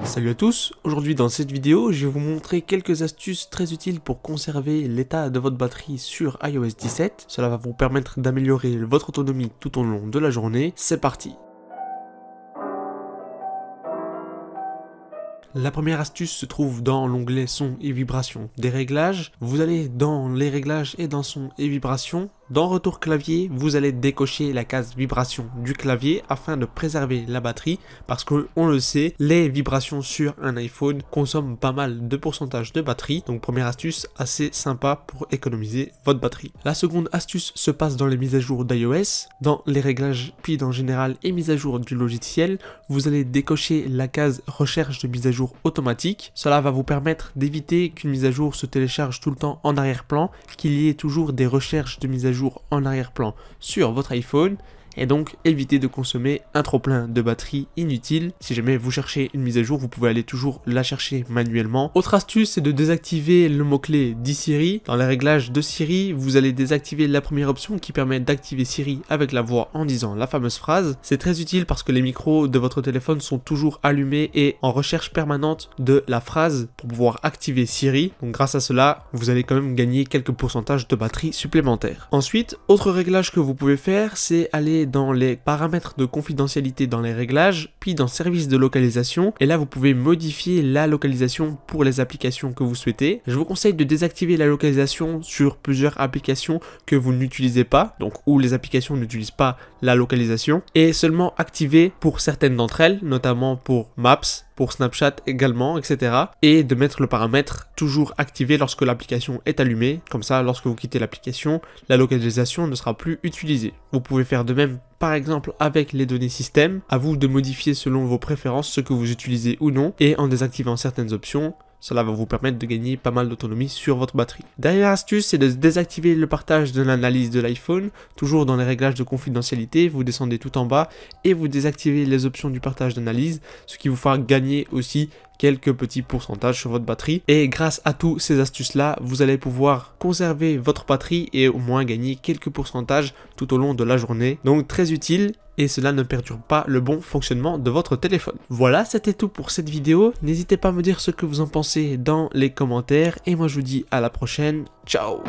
Salut à tous, aujourd'hui dans cette vidéo, je vais vous montrer quelques astuces très utiles pour conserver l'état de votre batterie sur iOS 17. Cela va vous permettre d'améliorer votre autonomie tout au long de la journée. C'est parti! La première astuce se trouve dans l'onglet son et vibrations des réglages. Vous allez dans les réglages et dans son et vibrations. Dans retour clavier, vous allez décocher la case vibration du clavier afin de préserver la batterie parce que on le sait, les vibrations sur un iPhone consomment pas mal de pourcentage de batterie. Donc première astuce assez sympa pour économiser votre batterie. La seconde astuce se passe dans les mises à jour d'iOS. Dans les réglages puis dans général et mise à jour du logiciel, vous allez décocher la case recherche de mise à jour automatique. Cela va vous permettre d'éviter qu'une mise à jour se télécharge tout le temps en arrière-plan, qu'il y ait toujours des recherches de mise à jour en arrière-plan sur votre iPhone et donc éviter de consommer un trop-plein de batterie inutile. Si jamais vous cherchez une mise à jour, vous pouvez aller toujours la chercher manuellement. Autre astuce, c'est de désactiver le mot-clé d'Siri. Dans les réglages de Siri, vous allez désactiver la première option qui permet d'activer Siri avec la voix en disant la fameuse phrase. C'est très utile parce que les micros de votre téléphone sont toujours allumés et en recherche permanente de la phrase pour pouvoir activer Siri. Donc grâce à cela, vous allez quand même gagner quelques pourcentages de batterie supplémentaires. Ensuite, autre réglage que vous pouvez faire, c'est aller dans les paramètres de confidentialité dans les réglages, puis dans service de localisation, et là vous pouvez modifier la localisation pour les applications que vous souhaitez. Je vous conseille de désactiver la localisation sur plusieurs applications que vous n'utilisez pas, donc où les applications n'utilisent pas la localisation, et seulement activer pour certaines d'entre elles, notamment pour Maps, pour Snapchat également, etc. Et de mettre le paramètre toujours activé lorsque l'application est allumée. Comme ça, lorsque vous quittez l'application, la localisation ne sera plus utilisée. Vous pouvez faire de même, par exemple, avec les données système. À vous de modifier selon vos préférences ce que vous utilisez ou non. Et en désactivant certaines options, cela va vous permettre de gagner pas mal d'autonomie sur votre batterie. Dernière astuce, c'est de désactiver le partage de l'analyse de l'iPhone. Toujours dans les réglages de confidentialité, vous descendez tout en bas et vous désactivez les options du partage d'analyse, ce qui vous fera gagner aussi quelques petits pourcentages sur votre batterie. Et grâce à toutes ces astuces là, vous allez pouvoir conserver votre batterie et au moins gagner quelques pourcentages tout au long de la journée. Donc très utile. Et cela ne perturbe pas le bon fonctionnement de votre téléphone. Voilà, c'était tout pour cette vidéo. N'hésitez pas à me dire ce que vous en pensez dans les commentaires. Et moi je vous dis à la prochaine. Ciao!